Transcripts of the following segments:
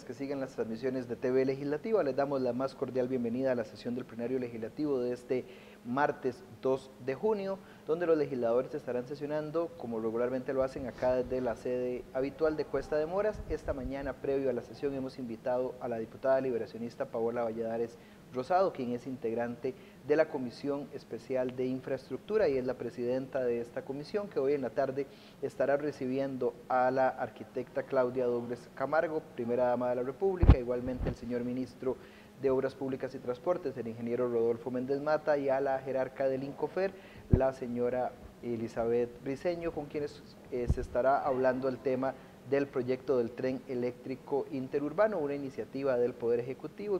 que siguen las transmisiones de TV Legislativa. Les damos la más cordial bienvenida a la sesión del plenario legislativo de este martes 2 de junio, donde los legisladores estarán sesionando, como regularmente lo hacen acá desde la sede habitual de Cuesta de Moras. Esta mañana, previo a la sesión, hemos invitado a la diputada liberacionista Paola Valladares Rosado, quien es integrante de la Comisión Especial de Infraestructura y es la presidenta de esta comisión, que hoy en la tarde estará recibiendo a la arquitecta Claudia Douglas Camargo, primera dama de la República, igualmente el señor ministro de Obras Públicas y Transportes, el ingeniero Rodolfo Méndez Mata, y a la jerarca del INCOFER, la señora Elizabeth Briceño, con quienes se estará hablando el tema del proyecto del tren eléctrico interurbano, una iniciativa del Poder Ejecutivo,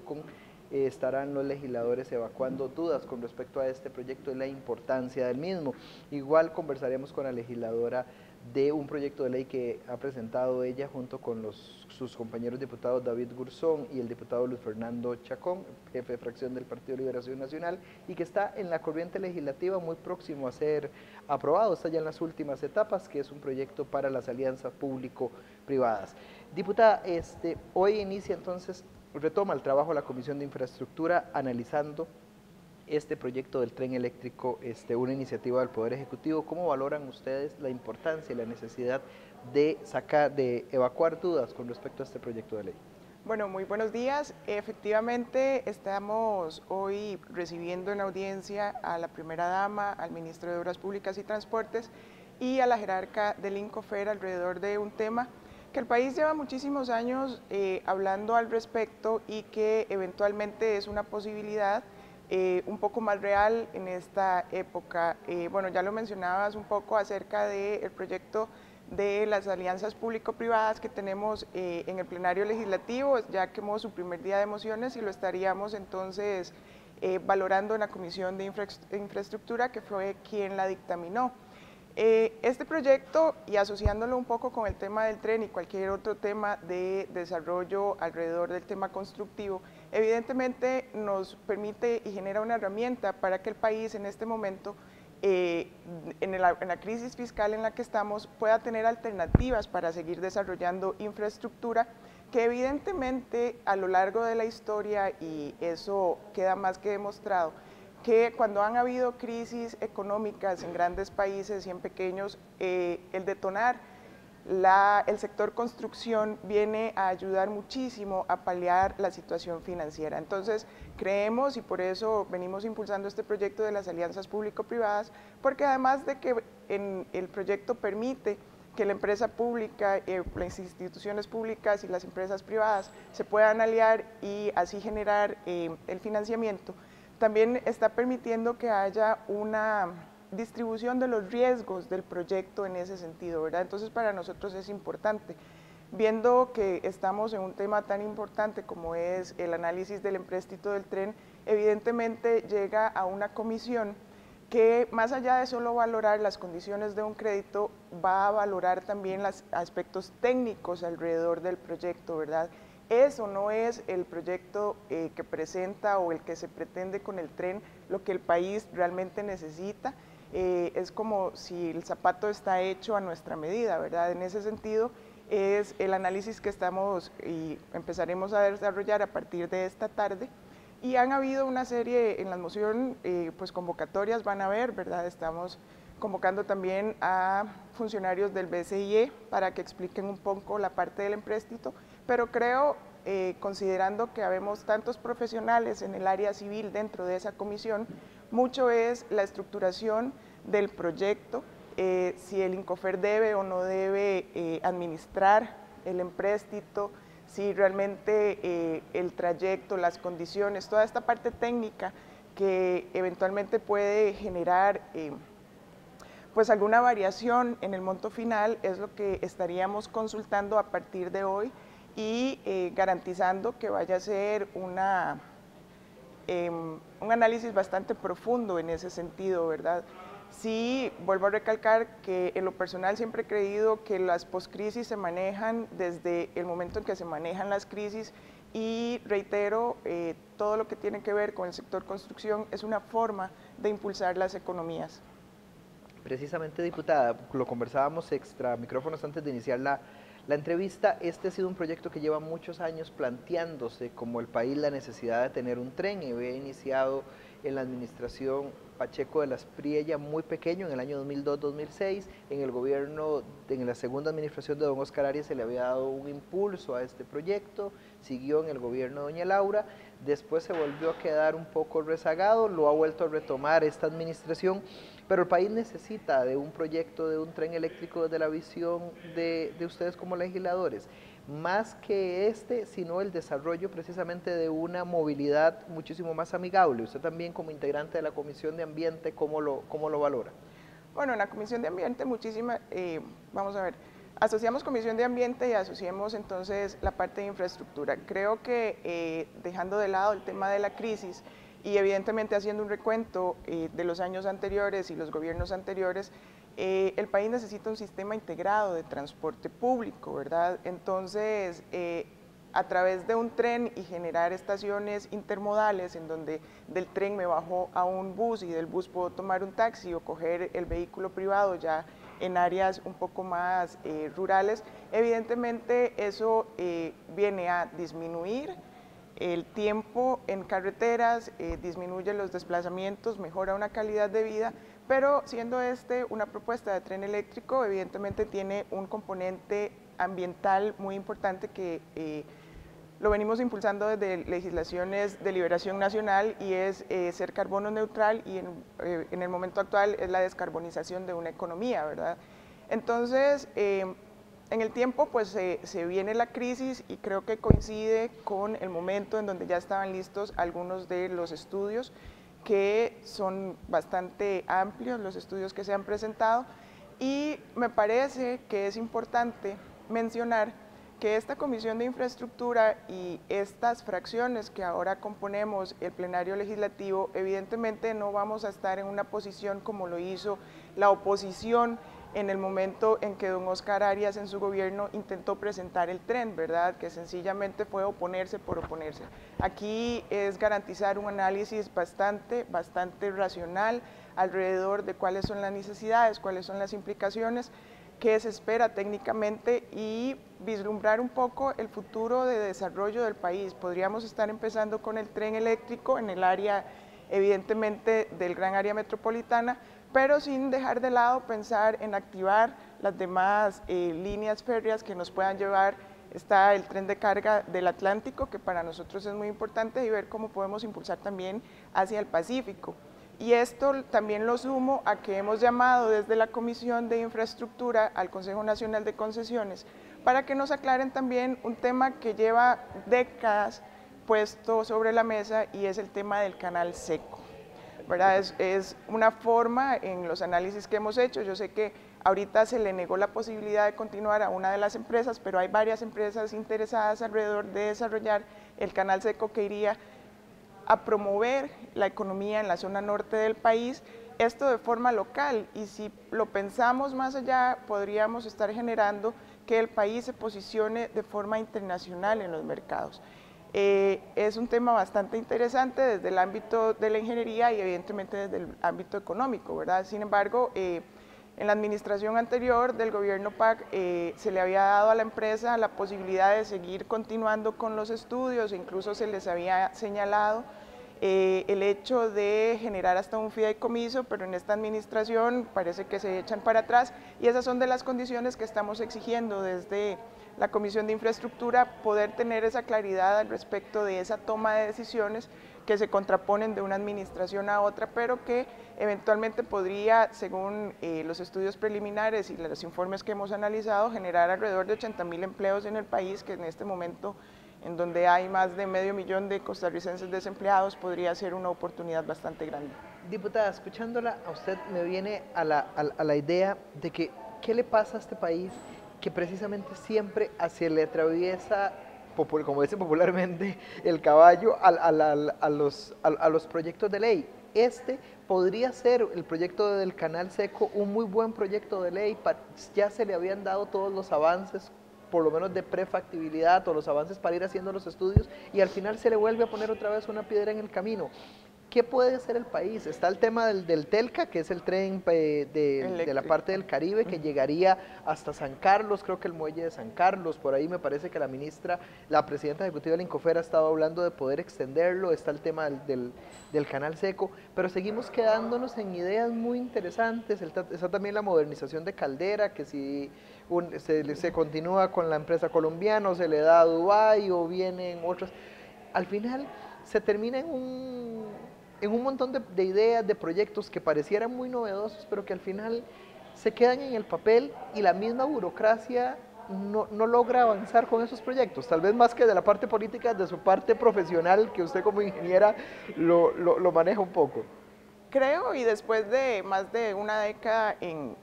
y estarán los legisladores evacuando dudas con respecto a este proyecto y la importancia del mismo. Igual conversaremos con la legisladora de un proyecto de ley que ha presentado ella junto con sus compañeros diputados David Gurzón y el diputado Luis Fernando Chacón, jefe de fracción del Partido de Liberación Nacional, y que está en la corriente legislativa muy próximo a ser aprobado, está ya en las últimas etapas, que es un proyecto para las alianzas público-privadas. Diputada, hoy inicia entonces, retoma el trabajo la Comisión de Infraestructura analizando este proyecto del tren eléctrico, una iniciativa del Poder Ejecutivo. ¿Cómo valoran ustedes la importancia y la necesidad de evacuar dudas con respecto a este proyecto de ley? Bueno, muy buenos días. Efectivamente, estamos hoy recibiendo en audiencia a la primera dama, al ministro de Obras Públicas y Transportes y a la jerarca del INCOFER alrededor de un tema que el país lleva muchísimos años hablando al respecto y que eventualmente es una posibilidad un poco más real en esta época. Bueno, ya lo mencionabas un poco acerca del proyecto de las alianzas público-privadas que tenemos en el plenario legislativo, ya quemó su primer día de mociones y lo estaríamos entonces valorando en la Comisión de Infraestructura, que fue quien la dictaminó. Este proyecto, y asociándolo un poco con el tema del tren y cualquier otro tema de desarrollo alrededor del tema constructivo, evidentemente nos permite y genera una herramienta para que el país en este momento, en la crisis fiscal en la que estamos, pueda tener alternativas para seguir desarrollando infraestructura que evidentemente a lo largo de la historia, y eso queda más que demostrado, que cuando han habido crisis económicas en grandes países y en pequeños, el detonar el sector construcción viene a ayudar muchísimo a paliar la situación financiera. Entonces, creemos, y por eso venimos impulsando este proyecto de las alianzas público-privadas, porque además de que el proyecto permite que la empresa pública, las instituciones públicas y las empresas privadas se puedan aliar y así generar el financiamiento, también está permitiendo que haya una distribución de los riesgos del proyecto en ese sentido, ¿verdad? Entonces para nosotros es importante, viendo que estamos en un tema tan importante como es el análisis del empréstito del tren, evidentemente llega a una comisión que más allá de solo valorar las condiciones de un crédito, va a valorar también los aspectos técnicos alrededor del proyecto, ¿verdad? Eso no es el proyecto que presenta o el que se pretende con el tren, lo que el país realmente necesita. Es como si el zapato está hecho a nuestra medida, ¿verdad? En ese sentido es el análisis que estamos y empezaremos a desarrollar a partir de esta tarde. Y han habido una serie en la moción, pues convocatorias van a haber, ¿verdad? Estamos convocando también a funcionarios del BCIE para que expliquen un poco la parte del empréstito, pero creo, considerando que habemos tantos profesionales en el área civil dentro de esa comisión, mucho es la estructuración del proyecto, si el INCOFER debe o no debe administrar el empréstito, si realmente el trayecto, las condiciones, toda esta parte técnica que eventualmente puede generar pues alguna variación en el monto final es lo que estaríamos consultando a partir de hoy y garantizando que vaya a ser un análisis bastante profundo en ese sentido, ¿verdad? Sí, vuelvo a recalcar que en lo personal siempre he creído que las poscrisis se manejan desde el momento en que se manejan las crisis y reitero, todo lo que tiene que ver con el sector construcción es una forma de impulsar las economías. Precisamente, diputada, lo conversábamos extra micrófonos antes de iniciar la La entrevista, este ha sido un proyecto que lleva muchos años planteándose como el país la necesidad de tener un tren, y había iniciado en la administración Pacheco de las Priella muy pequeño en el año 2002-2006, en el gobierno, en la segunda administración de don Oscar Arias se le había dado un impulso a este proyecto, siguió en el gobierno de doña Laura, después se volvió a quedar un poco rezagado, lo ha vuelto a retomar esta administración, pero el país necesita de un proyecto de un tren eléctrico desde la visión de ustedes como legisladores, más que sino el desarrollo precisamente de una movilidad muchísimo más amigable. Usted también como integrante de la Comisión de Ambiente, ¿cómo lo valora? Bueno, en la Comisión de Ambiente vamos a ver, asociamos Comisión de Ambiente y asociemos entonces la parte de infraestructura. Creo que dejando de lado el tema de la crisis y evidentemente haciendo un recuento de los años anteriores y los gobiernos anteriores, el país necesita un sistema integrado de transporte público, ¿verdad? Entonces, a través de un tren y generar estaciones intermodales en donde del tren me bajo a un bus y del bus puedo tomar un taxi o coger el vehículo privado ya en áreas un poco más rurales, evidentemente eso viene a disminuir el tiempo en carreteras, disminuye los desplazamientos, mejora una calidad de vida, pero siendo una propuesta de tren eléctrico, evidentemente tiene un componente ambiental muy importante que lo venimos impulsando desde legislaciones de liberación nacional y es ser carbono neutral y en el momento actual es la descarbonización de una economía, ¿verdad? Entonces, en el tiempo pues se viene la crisis y creo que coincide con el momento en donde ya estaban listos algunos de los estudios que son bastante amplios, los estudios que se han presentado, y me parece que es importante mencionar que esta Comisión de Infraestructura y estas fracciones que ahora componemos el plenario legislativo, evidentemente no vamos a estar en una posición como lo hizo la oposición en el momento en que don Oscar Arias en su gobierno intentó presentar el tren, ¿verdad? Que sencillamente fue oponerse por oponerse. Aquí es garantizar un análisis bastante racional alrededor de cuáles son las necesidades, cuáles son las implicaciones, qué se espera técnicamente y vislumbrar un poco el futuro de desarrollo del país. Podríamos estar empezando con el tren eléctrico en el área, evidentemente, del gran área metropolitana, pero sin dejar de lado pensar en activar las demás líneas férreas que nos puedan llevar. Está el tren de carga del Atlántico, que para nosotros es muy importante, y ver cómo podemos impulsar también hacia el Pacífico. Y esto también lo sumo a que hemos llamado desde la Comisión de Infraestructura al Consejo Nacional de Concesiones para que nos aclaren también un tema que lleva décadas puesto sobre la mesa y es el tema del canal seco, ¿verdad? Es una forma en los análisis que hemos hecho, yo sé que ahorita se le negó la posibilidad de continuar a una de las empresas, pero hay varias empresas interesadas alrededor de desarrollar el canal seco que iría a promover la economía en la zona norte del país, esto de forma local, y si lo pensamos más allá, podríamos estar generando que el país se posicione de forma internacional en los mercados. Es un tema bastante interesante desde el ámbito de la ingeniería y evidentemente desde el ámbito económico, ¿verdad? Sin embargo, en la administración anterior del gobierno PAC se le había dado a la empresa la posibilidad de seguir continuando con los estudios, incluso se les había señalado el hecho de generar hasta un fideicomiso, pero en esta administración parece que se echan para atrás y esas son de las condiciones que estamos exigiendo desde la Comisión de Infraestructura, poder tener esa claridad al respecto de esa toma de decisiones que se contraponen de una administración a otra, pero que eventualmente podría, según los estudios preliminares y los informes que hemos analizado, generar alrededor de 80,000 empleos en el país, que en este momento, en donde hay más de 500,000 de costarricenses desempleados, podría ser una oportunidad bastante grande. Diputada, escuchándola, a usted me viene a la idea de que, ¿qué le pasa a este país que precisamente siempre se le atraviesa, como dicen popularmente, el caballo a los proyectos de ley? Este podría ser el proyecto del canal seco un muy buen proyecto de ley, ya se le habían dado todos los avances, por lo menos de prefactibilidad o los avances para ir haciendo los estudios y al final se le vuelve a poner otra vez una piedra en el camino. ¿qué puede hacer el país? Está el tema del Telca, que es el tren de la parte del Caribe, que llegaría hasta San Carlos, creo que el muelle de San Carlos, por ahí me parece que la presidenta ejecutiva del Incofer ha estado hablando de poder extenderlo, está el tema del canal seco, pero seguimos quedándonos en ideas muy interesantes, está también la modernización de Caldera, que si se continúa con la empresa colombiana, o se le da a Dubái, o vienen otras, al final se termina en un montón de ideas, de proyectos que parecieran muy novedosos, pero que al final se quedan en el papel y la misma burocracia no logra avanzar con esos proyectos, tal vez más que de la parte política, de su parte profesional, que usted como ingeniera lo maneja un poco. Creo, y después de más de una década en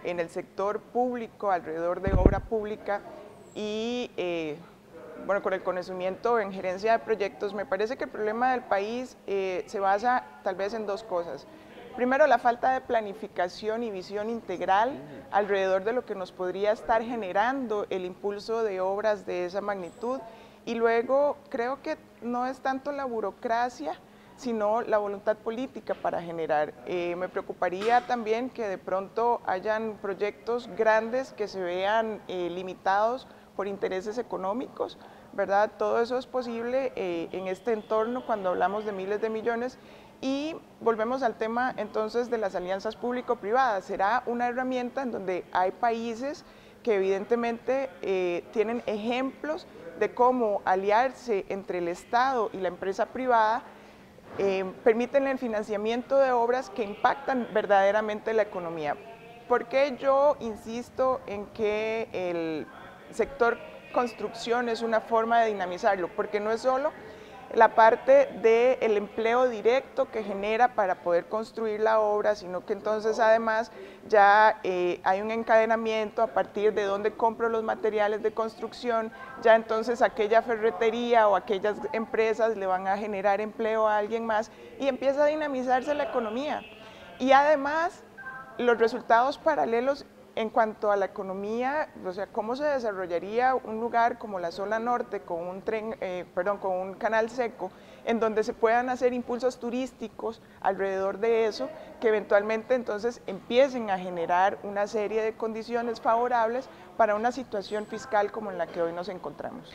el sector público, alrededor de obra pública y bueno, con el conocimiento en gerencia de proyectos, me parece que el problema del país se basa tal vez en dos cosas. Primero, la falta de planificación y visión integral alrededor de lo que nos podría estar generando el impulso de obras de esa magnitud. Y luego, creo que no es tanto la burocracia, sino la voluntad política para generar. Me preocuparía también que de pronto hayan proyectos grandes que se vean limitados por intereses económicos, ¿verdad? Todo eso es posible en este entorno cuando hablamos de miles de millones. Y volvemos al tema entonces de las alianzas público-privadas. Será una herramienta en donde hay países que evidentemente tienen ejemplos de cómo aliarse entre el Estado y la empresa privada permiten el financiamiento de obras que impactan verdaderamente la economía. ¿Por qué yo insisto en que el sector construcción es una forma de dinamizarlo? Porque no es solo la parte del empleo directo que genera para poder construir la obra, sino que entonces además ya hay un encadenamiento a partir de dónde compro los materiales de construcción, ya entonces aquella ferretería o aquellas empresas le van a generar empleo a alguien más y empieza a dinamizarse la economía. Y además los resultados paralelos en cuanto a la economía, o sea, cómo se desarrollaría un lugar como la zona norte con un con un canal seco, en donde se puedan hacer impulsos turísticos alrededor de eso, que eventualmente entonces empiecen a generar una serie de condiciones favorables para una situación fiscal como en la que hoy nos encontramos.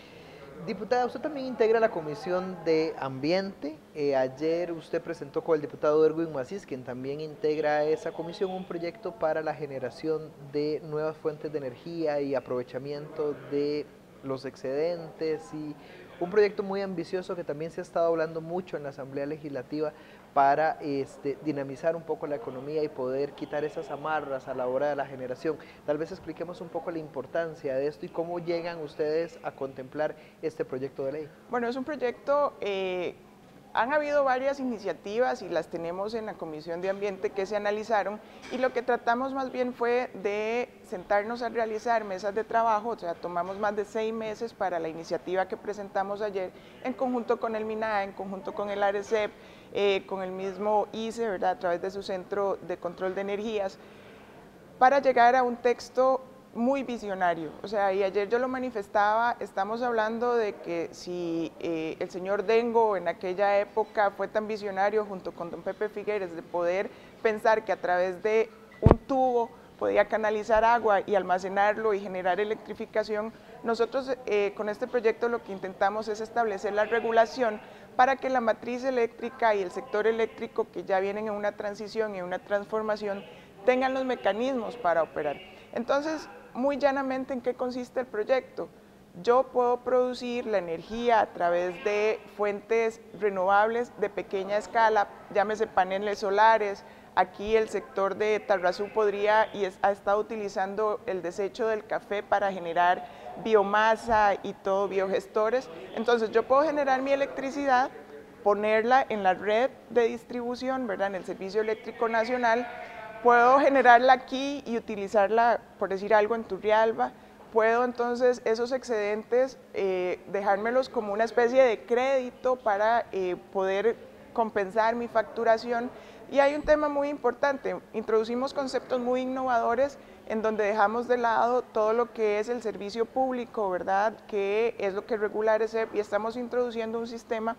Diputada, usted también integra la Comisión de Ambiente. Ayer usted presentó con el diputado Erwin Macís, quien también integra esa comisión, un proyecto para la generación de nuevas fuentes de energía y aprovechamiento de los excedentes, y un proyecto muy ambicioso que también se ha estado hablando mucho en la Asamblea Legislativa para dinamizar un poco la economía y poder quitar esas amarras a la hora de la generación. Tal vez expliquemos un poco la importancia de esto y cómo llegan ustedes a contemplar este proyecto de ley. Bueno, es un proyecto, han habido varias iniciativas y las tenemos en la Comisión de Ambiente que se analizaron, y lo que tratamos más bien fue de sentarnos a realizar mesas de trabajo, o sea, tomamos más de 6 meses para la iniciativa que presentamos ayer en conjunto con el MINAE, en conjunto con el ARECEP, con el mismo ICE, ¿verdad?, a través de su Centro de Control de Energías, para llegar a un texto muy visionario. O sea, y ayer yo lo manifestaba, estamos hablando de que si el señor Dengo en aquella época fue tan visionario junto con don Pepe Figueres de poder pensar que a través de un tubo podía canalizar agua y almacenarlo y generar electrificación, nosotros con este proyecto lo que intentamos es establecer la regulación para que la matriz eléctrica y el sector eléctrico, que ya vienen en una transición y una transformación, tengan los mecanismos para operar. Entonces, muy llanamente, ¿en qué consiste el proyecto? Yo puedo producir la energía a través de fuentes renovables de pequeña escala, llámese paneles solares. Aquí el sector de Tarrazú podría y ha estado utilizando el desecho del café para generar biomasa y todo, biogestores. Entonces yo puedo generar mi electricidad, ponerla en la red de distribución, ¿verdad?, en el Servicio Eléctrico Nacional. Puedo generarla aquí y utilizarla, por decir algo, en Turrialba. Puedo entonces esos excedentes dejármelos como una especie de crédito para poder compensar mi facturación. Y hay un tema muy importante, introducimos conceptos muy innovadores en donde dejamos de lado todo lo que es el servicio público, ¿verdad?, que es lo que regula ARECEP, y estamos introduciendo un sistema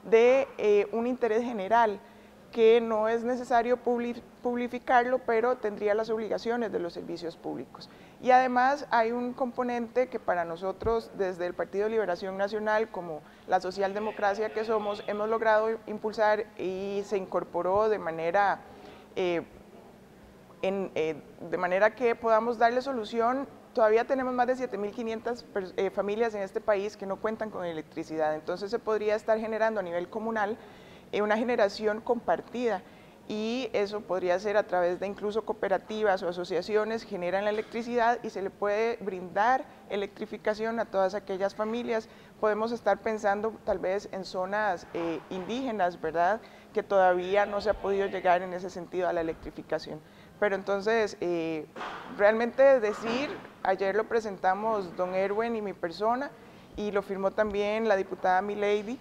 de un interés general. que no es necesario publificarlo, pero tendría las obligaciones de los servicios públicos. Y además hay un componente que para nosotros desde el Partido de Liberación Nacional, como la socialdemocracia que somos, hemos logrado impulsar y se incorporó de manera que podamos darle solución. Todavía tenemos más de 7.500 familias en este país que no cuentan con electricidad, entonces se podría estar generando a nivel comunal una generación compartida, y eso podría ser a través de incluso cooperativas o asociaciones, generan la electricidad y se le puede brindar electrificación a todas aquellas familias. Podemos estar pensando tal vez en zonas indígenas, ¿verdad?, que todavía no se ha podido llegar en ese sentido a la electrificación. Pero entonces, realmente decir, ayer lo presentamos don Erwin y mi persona, y lo firmó también la diputada Milady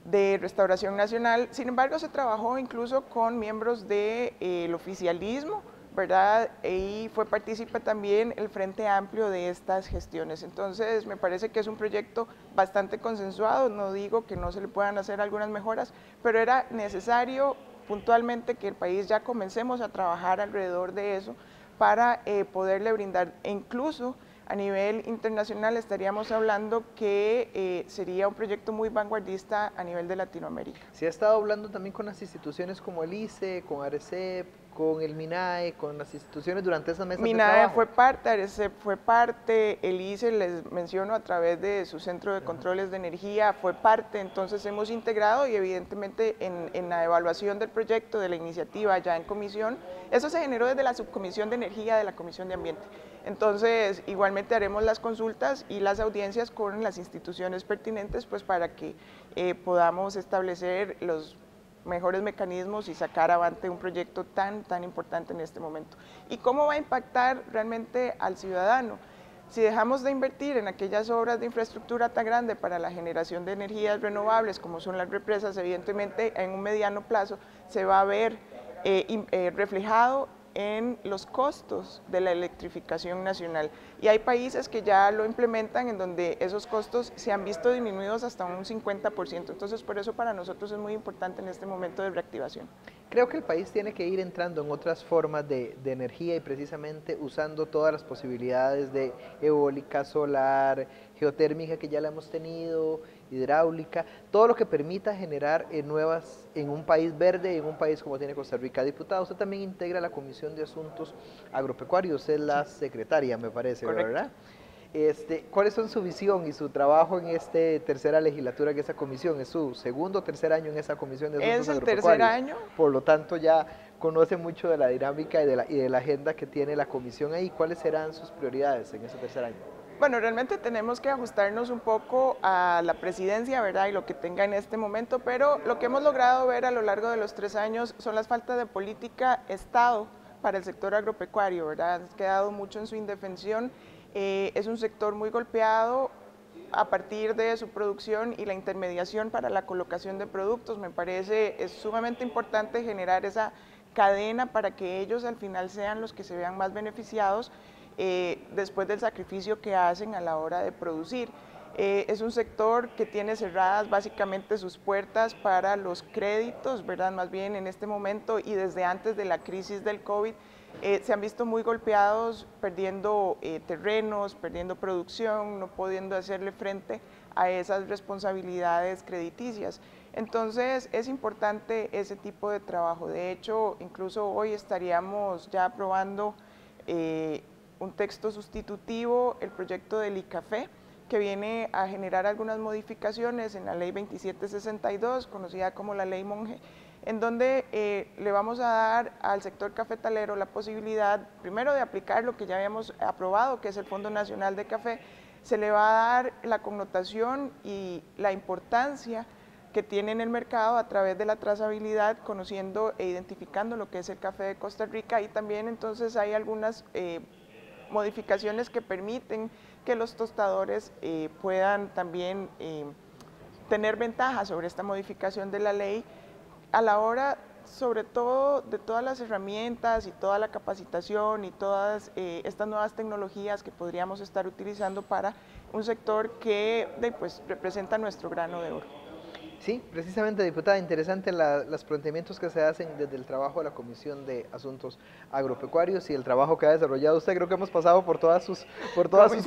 de Restauración Nacional. Sin embargo, se trabajó incluso con miembros del oficialismo, ¿verdad? Y fue partícipe también el Frente Amplio de estas gestiones. Entonces, me parece que es un proyecto bastante consensuado, no digo que no se le puedan hacer algunas mejoras, pero era necesario puntualmente que el país ya comencemos a trabajar alrededor de eso para poderle brindar, e incluso a nivel internacional estaríamos hablando que sería un proyecto muy vanguardista a nivel de Latinoamérica. Se ha estado hablando también con las instituciones como el ICE, con ARECEP, con el MINAE, con las instituciones durante esas mesas de trabajo. MINAE fue parte, ARECEP fue parte, el ICE, les menciono, a través de su centro de controles de energía, fue parte. Entonces hemos integrado, y evidentemente en la evaluación del proyecto, de la iniciativa ya en comisión, eso se generó desde la subcomisión de energía de la Comisión de Ambiente. Entonces, igualmente haremos las consultas y las audiencias con las instituciones pertinentes, pues para que podamos establecer los mejores mecanismos y sacar avante un proyecto tan importante en este momento. ¿Y cómo va a impactar realmente al ciudadano? Si dejamos de invertir en aquellas obras de infraestructura tan grande para la generación de energías renovables, como son las represas, evidentemente en un mediano plazo se va a ver reflejado en los costos de la electrificación nacional. Y hay países que ya lo implementan en donde esos costos se han visto disminuidos hasta un 50%. Entonces, por eso para nosotros es muy importante en este momento de reactivación. Creo que el país tiene que ir entrando en otras formas de energía, y precisamente usando todas las posibilidades de eólica, solar, geotérmica que ya la hemos tenido, hidráulica, todo lo que permita generar nuevas en un país verde y en un país como tiene Costa Rica. Diputado, usted también integra la Comisión de Asuntos Agropecuarios, es la secretaria, me parece, correcto, ¿verdad? ¿Cuáles son su visión y su trabajo en esta tercera legislatura en esa comisión? ¿Es su segundo o tercer año en esa comisión de asuntos agropecuarios? Es el tercer año. Por lo tanto, ya conoce mucho de la dinámica y de la agenda que tiene la comisión ahí. ¿Cuáles serán sus prioridades en ese tercer año? Bueno, realmente tenemos que ajustarnos un poco a la presidencia, ¿verdad?, y lo que tenga en este momento, pero lo que hemos logrado ver a lo largo de los 3 años son las faltas de política Estado para el sector agropecuario, ¿verdad? Ha quedado mucho en su indefensión. Es un sector muy golpeado a partir de su producción y la intermediación para la colocación de productos. Me parece es sumamente importante generar esa cadena para que ellos al final sean los que se vean más beneficiados después del sacrificio que hacen a la hora de producir. Es un sector que tiene cerradas básicamente sus puertas para los créditos, ¿verdad? Más bien en este momento y desde antes de la crisis del COVID, se han visto muy golpeados, perdiendo terrenos, perdiendo producción, no pudiendo hacerle frente a esas responsabilidades crediticias. Entonces es importante ese tipo de trabajo. De hecho, incluso hoy estaríamos ya aprobando un texto sustitutivo, el proyecto del ICAFE, que viene a generar algunas modificaciones en la ley 2762, conocida como la ley Monge, en donde le vamos a dar al sector cafetalero la posibilidad, primero, de aplicar lo que ya habíamos aprobado, que es el Fondo Nacional de Café. Se le va a dar la connotación y la importancia que tiene en el mercado a través de la trazabilidad, conociendo e identificando lo que es el café de Costa Rica, y también entonces hay algunas modificaciones que permiten que los tostadores puedan también tener ventaja sobre esta modificación de la ley a la hora, sobre todo, de todas las herramientas y toda la capacitación y todas estas nuevas tecnologías que podríamos estar utilizando para un sector que pues, representa nuestro grano de oro. Sí, precisamente, diputada, interesante los planteamientos que se hacen desde el trabajo de la Comisión de Asuntos Agropecuarios y el trabajo que ha desarrollado usted. Creo que hemos pasado por todas sus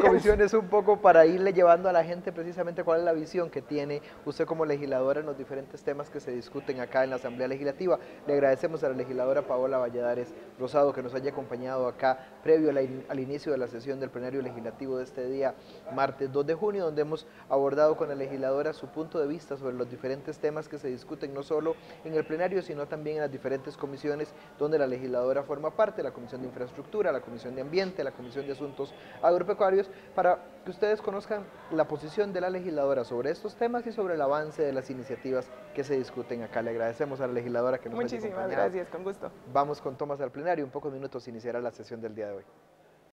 comisiones un poco para irle llevando a la gente precisamente cuál es la visión que tiene usted como legisladora en los diferentes temas que se discuten acá en la Asamblea Legislativa. Le agradecemos a la legisladora Paola Valladares Rosado que nos haya acompañado acá previo al inicio de la sesión del plenario legislativo de este día, martes 2 de junio, donde hemos abordado con la legisladora su punto de vista sobre los diferentes temas que se discuten no solo en el plenario, sino también en las diferentes comisiones donde la legisladora forma parte, la Comisión de Infraestructura, la Comisión de Ambiente, la Comisión de Asuntos Agropecuarios, para que ustedes conozcan la posición de la legisladora sobre estos temas y sobre el avance de las iniciativas que se discuten acá. Le agradecemos a la legisladora que nos haya acompañado. Muchísimas gracias, con gusto. Vamos con tomas al plenario, en pocos minutos iniciará la sesión del día de hoy.